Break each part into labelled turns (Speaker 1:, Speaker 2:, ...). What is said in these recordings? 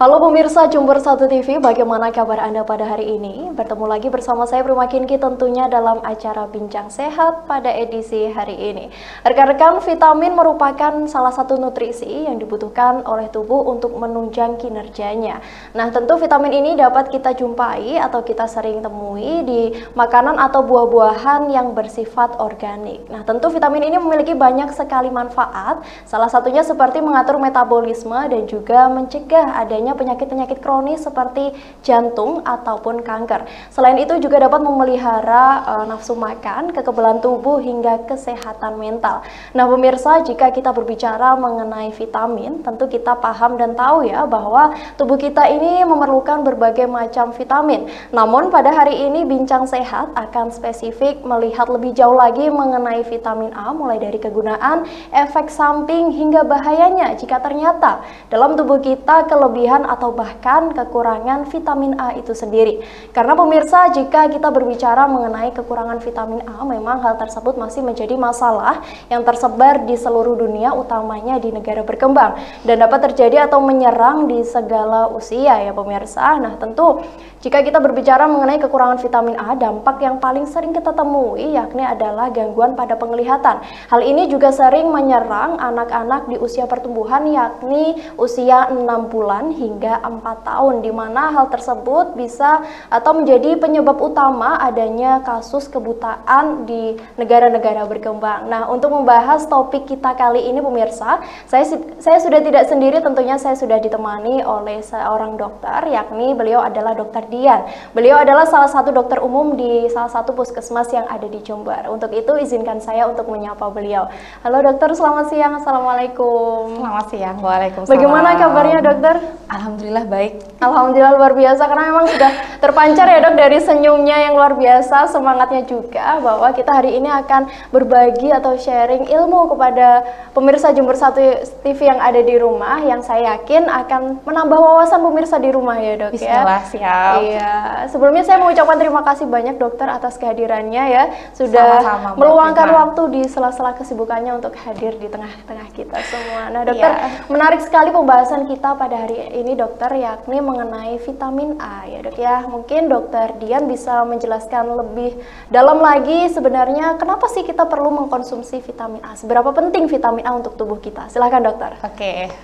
Speaker 1: Halo pemirsa Jember 1 TV, bagaimana kabar Anda pada hari ini? Bertemu lagi bersama saya Prima Kinki tentunya dalam acara Bincang Sehat pada edisi hari ini. Rekan-rekan, vitamin merupakan salah satu nutrisi yang dibutuhkan oleh tubuh untuk menunjang kinerjanya. Nah, tentu vitamin ini dapat kita jumpai atau kita sering temui di makanan atau buah-buahan yang bersifat organik. Nah, tentu vitamin ini memiliki banyak sekali manfaat, salah satunya seperti mengatur metabolisme dan juga mencegah adanya penyakit-penyakit kronis seperti jantung ataupun kanker. Selain itu juga dapat memelihara nafsu makan, kekebalan tubuh hingga kesehatan mental. Nah pemirsa, jika kita berbicara mengenai vitamin, tentu kita paham dan tahu ya bahwa tubuh kita ini memerlukan berbagai macam vitamin. Namun pada hari ini Bincang Sehat akan spesifik melihat lebih jauh lagi mengenai vitamin A, mulai dari kegunaan, efek samping hingga bahayanya jika ternyata dalam tubuh kita kelebihan atau bahkan kekurangan vitamin A itu sendiri. Karena pemirsa, jika kita berbicara mengenai kekurangan vitamin A, memang hal tersebut masih menjadi masalah yang tersebar di seluruh dunia, utamanya di negara berkembang, dan dapat terjadi atau menyerang di segala usia ya pemirsa. Nah tentu jika kita berbicara mengenai kekurangan vitamin A, dampak yang paling sering kita temui yakni adalah gangguan pada penglihatan. Hal ini juga sering menyerang anak-anak di usia pertumbuhan, yakni usia 6 bulan hingga 4 tahun, di mana hal tersebut bisa atau menjadi penyebab utama adanya kasus kebutaan di negara-negara berkembang. Nah, untuk membahas topik kita kali ini pemirsa, saya sudah tidak sendiri, tentunya saya sudah ditemani oleh seorang dokter, yakni beliau adalah Dr. Dian. Beliau adalah salah satu dokter umum di salah satu puskesmas yang ada di Jember. Untuk itu izinkan saya untuk menyapa beliau. Halo dokter, selamat siang. Assalamualaikum.
Speaker 2: Selamat siang. Waalaikumsalam.
Speaker 1: Bagaimana kabarnya dokter?
Speaker 2: Alhamdulillah baik.
Speaker 1: Alhamdulillah luar biasa, karena memang sudah terpancar ya dok dari senyumnya yang luar biasa, semangatnya juga bahwa kita hari ini akan berbagi atau sharing ilmu kepada pemirsa Jember 1 TV yang ada di rumah, yang saya yakin akan menambah wawasan pemirsa di rumah ya dok.
Speaker 2: Bismillah,
Speaker 1: ya.
Speaker 2: siap.
Speaker 1: Iya, sebelumnya saya mengucapkan terima kasih banyak dokter atas kehadirannya ya, sudah
Speaker 2: Sama-sama,
Speaker 1: meluangkan
Speaker 2: Mbak.
Speaker 1: waktu di sela-sela kesibukannya untuk hadir di tengah-tengah kita semua. Nah dokter, menarik sekali pembahasan kita pada hari ini dokter, yakni mengenai vitamin A ya dok ya. Mungkin dokter Dian bisa menjelaskan lebih dalam lagi sebenarnya kenapa sih kita perlu mengkonsumsi vitamin A, seberapa penting vitamin A untuk tubuh kita. Silahkan dokter.
Speaker 2: Oke.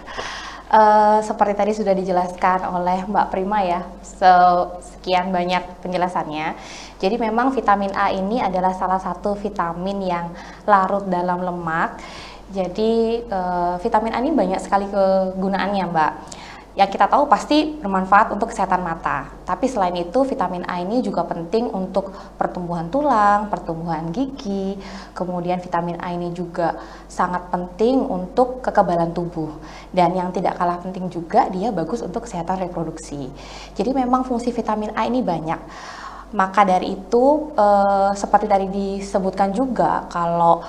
Speaker 2: Seperti tadi sudah dijelaskan oleh Mbak Prima ya, sekian banyak penjelasannya. Jadi memang vitamin A ini adalah salah satu vitamin yang larut dalam lemak. Jadi vitamin A ini banyak sekali kegunaannya Mbak. Yang kita tahu pasti bermanfaat untuk kesehatan mata. Tapi selain itu vitamin A ini juga penting untuk pertumbuhan tulang, pertumbuhan gigi. Kemudian vitamin A ini juga sangat penting untuk kekebalan tubuh. Dan yang tidak kalah penting juga, dia bagus untuk kesehatan reproduksi. Jadi memang fungsi vitamin A ini banyak. Maka dari itu seperti tadi disebutkan juga, kalau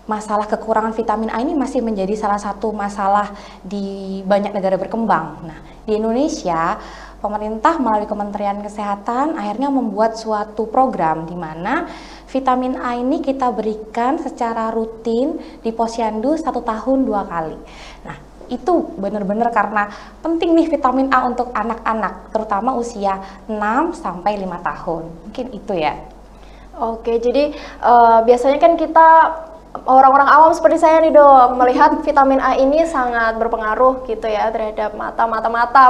Speaker 2: masalah kekurangan vitamin A ini masih menjadi salah satu masalah di banyak negara berkembang. Nah, di Indonesia, pemerintah melalui Kementerian Kesehatan akhirnya membuat suatu program di mana vitamin A ini kita berikan secara rutin di posyandu 1 tahun 2 kali. Nah, itu benar-benar karena penting nih vitamin A untuk anak-anak, terutama usia 6 sampai 5 tahun. Mungkin itu ya.
Speaker 1: Oke, jadi biasanya kan kita orang-orang awam seperti saya nih dok, melihat vitamin A ini sangat berpengaruh gitu ya terhadap mata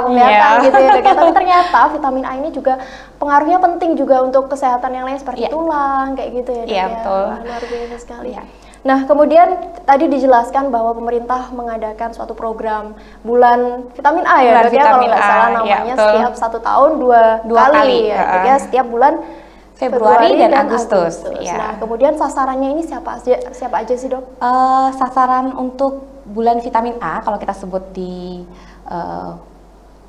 Speaker 1: penglihatan gitu ya dok. Tapi ternyata vitamin A ini juga pengaruhnya penting juga untuk kesehatan yang lain seperti tulang kayak gitu ya dok.
Speaker 2: Iya, betul.
Speaker 1: Wah, luar biasa sekali. Nah kemudian tadi dijelaskan bahwa pemerintah mengadakan suatu program bulan vitamin A ya dok ya, kalau nggak salah namanya, setiap 1 tahun dua kali ya dok ya, setiap bulan
Speaker 2: Februari dan Agustus. Ya.
Speaker 1: Nah, kemudian sasarannya ini siapa aja sih dok?
Speaker 2: Sasaran untuk bulan vitamin A, kalau kita sebut di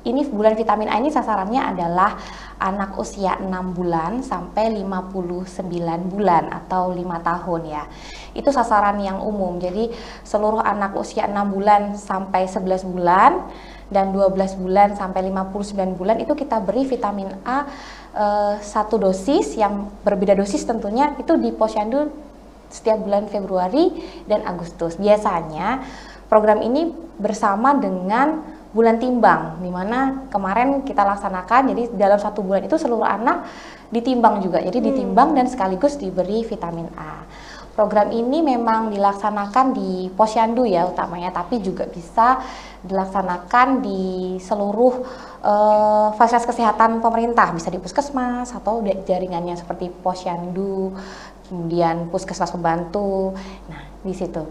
Speaker 2: ini bulan vitamin A ini sasarannya adalah anak usia 6 bulan sampai 59 bulan atau 5 tahun ya. Itu sasaran yang umum. Jadi seluruh anak usia 6 bulan sampai 11 bulan dan 12 bulan sampai 59 bulan itu kita beri vitamin A 1 dosis, yang berbeda dosis tentunya itu di posyandu setiap bulan Februari dan Agustus. Biasanya program ini bersama dengan bulan timbang, di mana kemarin kita laksanakan. Jadi dalam 1 bulan itu seluruh anak ditimbang juga, jadi ditimbang dan sekaligus diberi vitamin A. Program ini memang dilaksanakan di Posyandu ya utamanya, tapi juga bisa dilaksanakan di seluruh fasilitas kesehatan pemerintah, bisa di puskesmas atau jaringannya seperti Posyandu, kemudian puskesmas pembantu. Nah, di situ.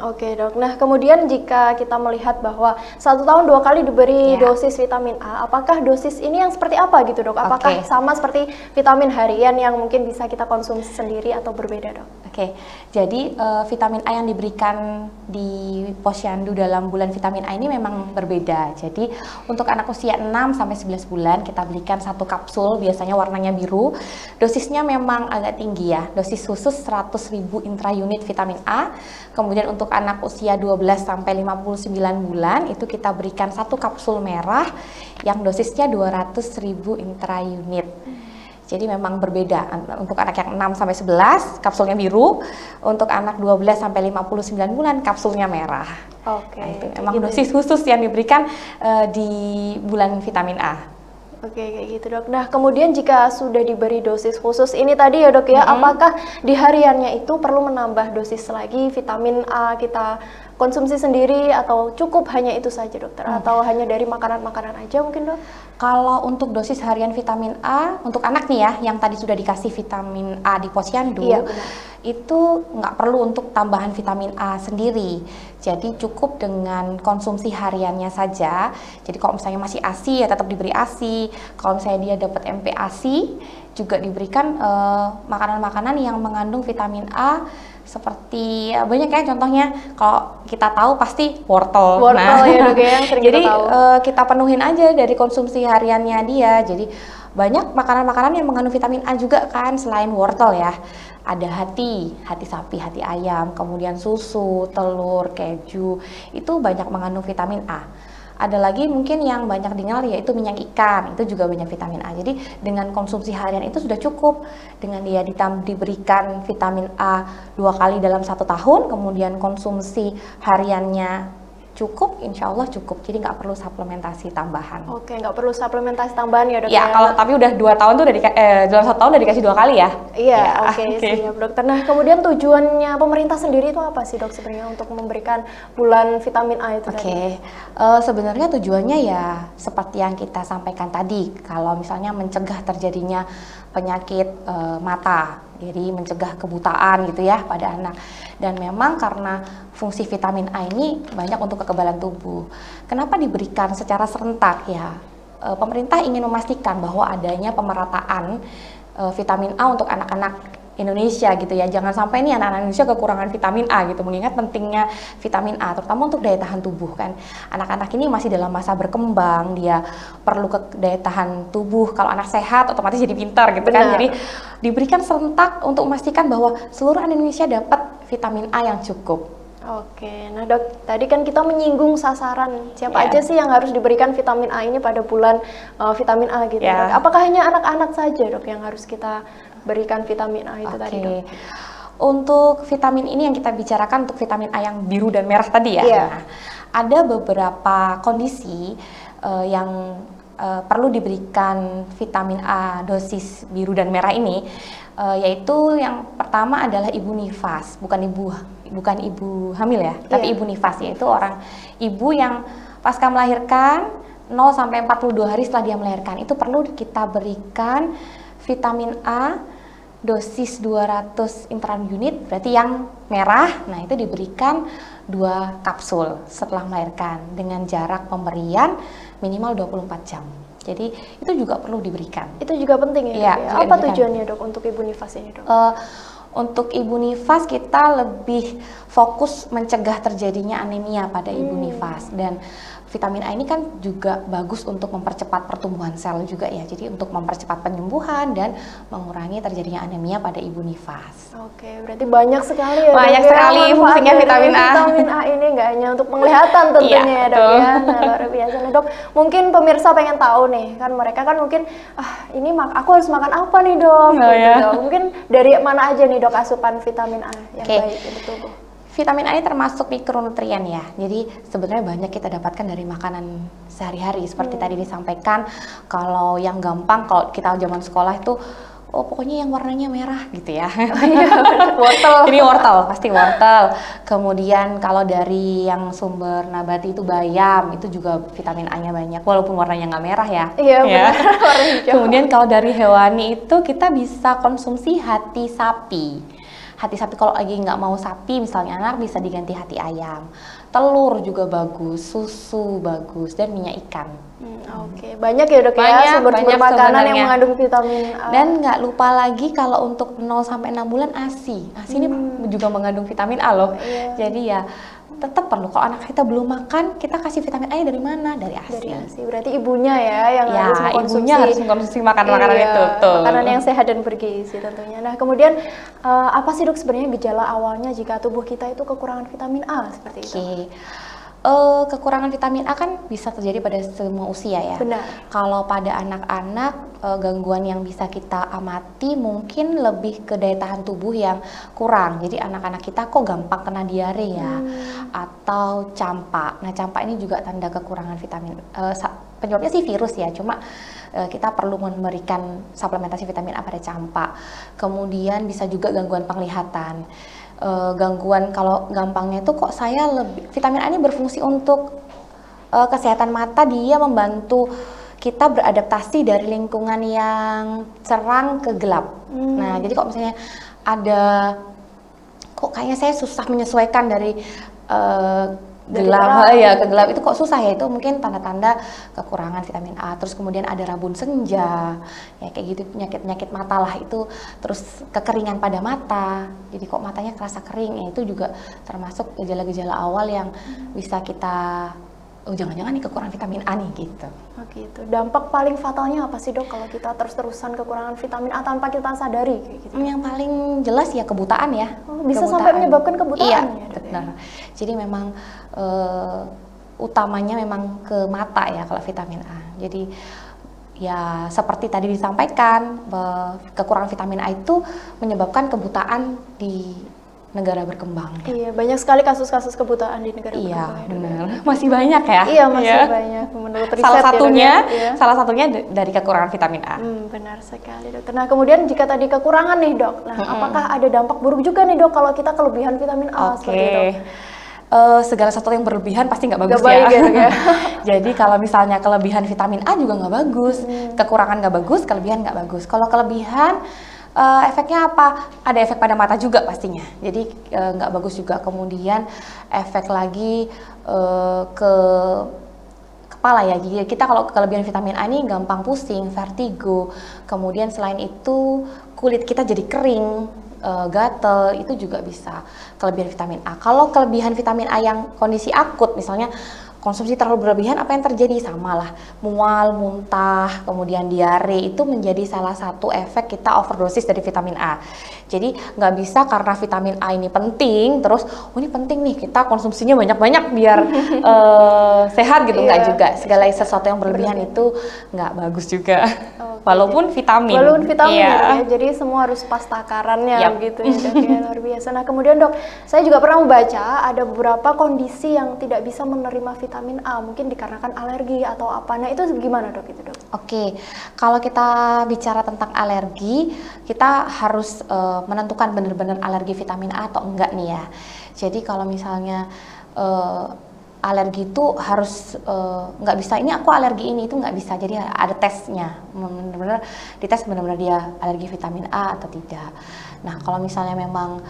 Speaker 1: Oke dok. Nah kemudian jika kita melihat bahwa 1 tahun 2 kali diberi dosis vitamin A, apakah dosis ini yang seperti apa gitu dok? Apakah sama seperti vitamin harian yang mungkin bisa kita konsumsi sendiri atau berbeda dok?
Speaker 2: Oke, jadi vitamin A yang diberikan di Posyandu dalam bulan vitamin A ini memang berbeda. Jadi untuk anak usia 6 sampai 11 bulan kita berikan 1 kapsul, biasanya warnanya biru. Dosisnya memang agak tinggi ya, dosis khusus 100.000 intraunit vitamin A. Kemudian untuk anak usia 12 sampai 59 bulan itu kita berikan 1 kapsul merah yang dosisnya 200.000 intraunit. Jadi memang berbeda. Untuk anak yang 6 sampai 11 kapsulnya biru, untuk anak 12 sampai 59 bulan kapsulnya merah.
Speaker 1: Oke.
Speaker 2: Nah, itu memang dosis khusus yang diberikan di bulan vitamin A.
Speaker 1: Oke, kayak gitu dok. Nah kemudian jika sudah diberi dosis khusus ini tadi ya dok ya, apakah di hariannya itu perlu menambah dosis lagi vitamin A kita konsumsi sendiri atau cukup hanya itu saja dokter? Atau hanya dari makanan-makanan aja mungkin dok?
Speaker 2: Kalau untuk dosis harian vitamin A untuk anak nih ya, yang tadi sudah dikasih vitamin A di Posyandu, itu nggak perlu untuk tambahan vitamin A sendiri. Jadi cukup dengan konsumsi hariannya saja. Jadi kalau misalnya masih ASI ya tetap diberi ASI. Kalau misalnya dia dapat MPASI juga diberikan makanan-makanan yang mengandung vitamin A seperti banyak ya, contohnya kalau kita tahu pasti wortel.
Speaker 1: Ya dok ya, yang sering
Speaker 2: jadi
Speaker 1: kita tahu.
Speaker 2: Kita penuhin aja dari konsumsi hariannya dia. Jadi banyak makanan-makanan yang mengandung vitamin A juga kan selain wortel ya. Ada hati sapi, hati ayam, kemudian susu, telur, keju, itu banyak mengandung vitamin A. Ada lagi mungkin yang banyak dikenal yaitu minyak ikan, itu juga banyak vitamin A. Jadi dengan konsumsi harian itu sudah cukup. Dengan dia diberikan vitamin A 2 kali dalam 1 tahun, kemudian konsumsi hariannya cukup, insya Allah cukup. Jadi nggak perlu suplementasi tambahan.
Speaker 1: Oke, nggak perlu suplementasi tambahan ya dok?
Speaker 2: Ya, kalau tapi udah 2 tahun tuh dalam 1 tahun udah dikasih 2 kali ya?
Speaker 1: Iya, oke. Siap dokter. Nah kemudian tujuannya pemerintah sendiri itu apa sih dok sebenarnya untuk memberikan bulan vitamin A itu tadi?
Speaker 2: Sebenarnya tujuannya ya seperti yang kita sampaikan tadi, kalau misalnya mencegah terjadinya penyakit mata, jadi mencegah kebutaan gitu ya pada anak. Dan memang karena fungsi vitamin A ini banyak untuk kekebalan tubuh. Kenapa diberikan secara serentak ya? Pemerintah ingin memastikan bahwa adanya pemerataan vitamin A untuk anak-anak Indonesia gitu ya. Jangan sampai nih anak-anak Indonesia kekurangan vitamin A gitu, mengingat pentingnya vitamin A terutama untuk daya tahan tubuh kan. Anak-anak ini masih dalam masa berkembang, dia perlu ke daya tahan tubuh. Kalau anak sehat otomatis jadi pintar gitu kan. Jadi diberikan serentak untuk memastikan bahwa seluruh anak Indonesia dapat vitamin A yang cukup.
Speaker 1: Oke, nah dok, tadi kan kita menyinggung sasaran siapa aja sih yang harus diberikan vitamin A ini pada bulan vitamin A gitu. Dok. Apakah hanya anak-anak saja dok yang harus kita berikan vitamin A itu tadi dok?
Speaker 2: Untuk vitamin ini yang kita bicarakan untuk vitamin A yang biru dan merah tadi ya. Nah, ada beberapa kondisi yang perlu diberikan vitamin A dosis biru dan merah ini, yaitu yang pertama adalah ibu nifas, bukan ibu hamil ya, tapi ibu nifas, yaitu orang ibu yang pasca melahirkan 0 sampai 42 hari setelah dia melahirkan, itu perlu kita berikan vitamin A dosis 200 intraunit, berarti yang merah. Nah, itu diberikan 2 kapsul setelah melahirkan dengan jarak pemberian minimal 24 jam. Jadi itu juga perlu diberikan.
Speaker 1: Itu juga penting ya, dok? Apa tujuannya dok untuk ibu nifas ini dok?
Speaker 2: Untuk ibu nifas kita lebih fokus mencegah terjadinya anemia pada ibu nifas, dan vitamin A ini kan juga bagus untuk mempercepat pertumbuhan sel juga ya, jadi untuk mempercepat penyembuhan dan mengurangi terjadinya anemia pada ibu nifas.
Speaker 1: Oke, berarti banyak sekali ya.
Speaker 2: Banyak sekali fungsinya vitamin A.
Speaker 1: Vitamin A ini nggak hanya untuk penglihatan tentunya ya dok ya. Nah, luar biasa nih dok. Mungkin pemirsa pengen tahu nih, kan mereka kan mungkin ini aku harus makan apa nih dok? Dok. Mungkin dari mana aja nih dok asupan vitamin A yang baik untuk tubuh?
Speaker 2: Vitamin A ini termasuk mikronutrien ya. Jadi sebenarnya banyak kita dapatkan dari makanan sehari-hari. Seperti tadi disampaikan, kalau yang gampang kalau kita zaman sekolah itu, oh pokoknya yang warnanya merah gitu ya.
Speaker 1: Wortel.
Speaker 2: Ini wortel, pasti wortel. Kemudian kalau dari yang sumber nabati itu bayam, itu juga vitamin A-nya banyak, walaupun warnanya nggak merah ya.
Speaker 1: Iya benar, warna hijau.
Speaker 2: Kemudian kalau dari hewani itu kita bisa konsumsi hati sapi. Hati sapi kalau lagi nggak mau sapi, misalnya anak bisa diganti hati ayam. Telur juga bagus, susu bagus, dan minyak ikan.
Speaker 1: Oke, banyak ya dok ya sumber-sumber makanan yang mengandung vitamin A.
Speaker 2: Dan nggak lupa lagi kalau untuk 0-6 bulan ASI. ASI ini juga mengandung vitamin A loh. Jadi ya tetap perlu, kalau anak kita belum makan, kita kasih vitamin A dari mana? Dari ASI.
Speaker 1: Dari ASI. Berarti ibunya ya yang harus mengkonsumsi.
Speaker 2: Ibunya harus mengkonsumsi makanan-makanan itu. Tuh.
Speaker 1: Makanan yang sehat dan bergizi tentunya. Nah kemudian apa sih dok sebenarnya gejala awalnya jika tubuh kita itu kekurangan vitamin A seperti itu?
Speaker 2: Kekurangan vitamin A kan bisa terjadi pada semua usia ya.
Speaker 1: Benar.
Speaker 2: Kalau pada anak-anak, gangguan yang bisa kita amati mungkin lebih ke daya tahan tubuh yang kurang. Jadi anak-anak kita kok gampang kena diare ya, atau campak. Nah campak ini juga tanda kekurangan vitamin. Penyebabnya sih virus ya, cuma kita perlu memberikan suplementasi vitamin A pada campak. Kemudian bisa juga gangguan penglihatan. Gangguan kalau gampangnya itu kok saya lebih, vitamin A ini berfungsi untuk kesehatan mata, dia membantu kita beradaptasi dari lingkungan yang cerang ke gelap. Nah jadi kok misalnya ada kok kayaknya saya susah menyesuaikan dari gelap ya ke gelap, itu kok susah ya, itu mungkin tanda-tanda kekurangan vitamin A. Terus kemudian ada rabun senja ya kayak gitu, penyakit mata lah itu. Terus kekeringan pada mata, jadi kok matanya kerasa kering ya, itu juga termasuk gejala-gejala awal yang bisa kita, oh jangan-jangan nih kekurangan vitamin A nih gitu.
Speaker 1: Oh gitu. Dampak paling fatalnya apa sih dok kalau kita terus-terusan kekurangan vitamin A tanpa kita sadari kayak gitu?
Speaker 2: Yang paling jelas ya kebutaan ya.
Speaker 1: Bisa sampai menyebabkan kebutaan
Speaker 2: iya,
Speaker 1: ya dok?
Speaker 2: Benar. Jadi memang utamanya memang ke mata ya kalau vitamin A. Jadi ya seperti tadi disampaikan, kekurangan vitamin A itu menyebabkan kebutaan di negara berkembang.
Speaker 1: Iya, banyak sekali kasus-kasus kebutaan di negara berkembang.
Speaker 2: Iya, benar. Masih banyak ya?
Speaker 1: Iya, masih banyak menurut riset.
Speaker 2: Salah satunya dari kekurangan vitamin A.
Speaker 1: Benar sekali, dokter. Nah, kemudian jika tadi kekurangan nih, dok. Nah, apakah ada dampak buruk juga nih, dok, kalau kita kelebihan vitamin A seperti itu?
Speaker 2: Segala sesuatu yang berlebihan pasti nggak bagus
Speaker 1: baik,
Speaker 2: ya. Jadi kalau misalnya kelebihan vitamin A juga nggak bagus, kekurangan nggak bagus, kelebihan nggak bagus. Kalau kelebihan efeknya apa? Ada efek pada mata juga pastinya. Jadi nggak bagus juga. Kemudian efek lagi ke kepala ya. Jadi kita kalau kelebihan vitamin A ini gampang pusing, vertigo. Kemudian selain itu kulit kita jadi kering, gatel, itu juga bisa kelebihan vitamin A. Kalau kelebihan vitamin A yang kondisi akut, misalnya konsumsi terlalu berlebihan, apa yang terjadi? Sama lah, mual, muntah, kemudian diare, itu menjadi salah satu efek kita overdosis dari vitamin A. Jadi nggak bisa karena vitamin A ini penting, terus oh ini penting nih kita konsumsinya banyak-banyak biar sehat gitu, nggak juga. Segala sesuatu yang berlebihan itu nggak bagus juga. Walaupun vitamin.
Speaker 1: Ya. Jadi semua harus pas takarannya gitu ya dok, ya luar biasa. Nah kemudian dok, saya juga pernah membaca ada beberapa kondisi yang tidak bisa menerima vitamin A, mungkin dikarenakan alergi atau apa. Nah itu gimana dok itu dok?
Speaker 2: Oke, kalau kita bicara tentang alergi, kita harus menentukan benar-benar alergi vitamin A atau enggak nih ya. Jadi kalau misalnya alergi itu harus nggak bisa ini aku alergi ini, itu nggak bisa. Jadi ada tesnya, benar-benar dites benar-benar dia alergi vitamin A atau tidak. Nah kalau misalnya memang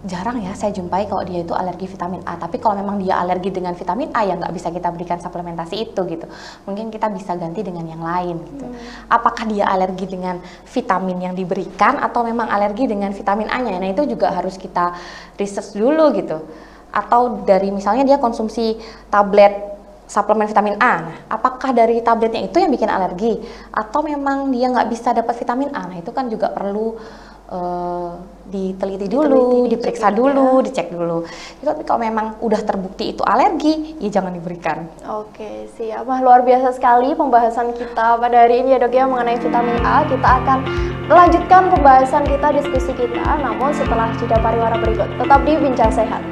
Speaker 2: jarang ya saya jumpai kalau dia itu alergi vitamin A, tapi kalau memang dia alergi dengan vitamin A yang nggak bisa kita berikan suplementasi itu gitu, mungkin kita bisa ganti dengan yang lain gitu. Apakah dia alergi dengan vitamin yang diberikan atau memang alergi dengan vitamin A-nya? Nah itu juga harus kita research dulu gitu. Atau dari misalnya dia konsumsi tablet suplemen vitamin A, nah, apakah dari tabletnya itu yang bikin alergi atau memang dia nggak bisa dapat vitamin A? Nah itu kan juga perlu diteliti dulu, diperiksa dulu, dicek dulu. Tapi kalau memang udah terbukti itu alergi, ya jangan diberikan.
Speaker 1: Oke, siap. Luar biasa sekali pembahasan kita pada hari ini ya dok ya mengenai vitamin A. Kita akan melanjutkan pembahasan kita, diskusi kita, namun setelah jeda pariwara berikut. Tetap di Bincang Sehat.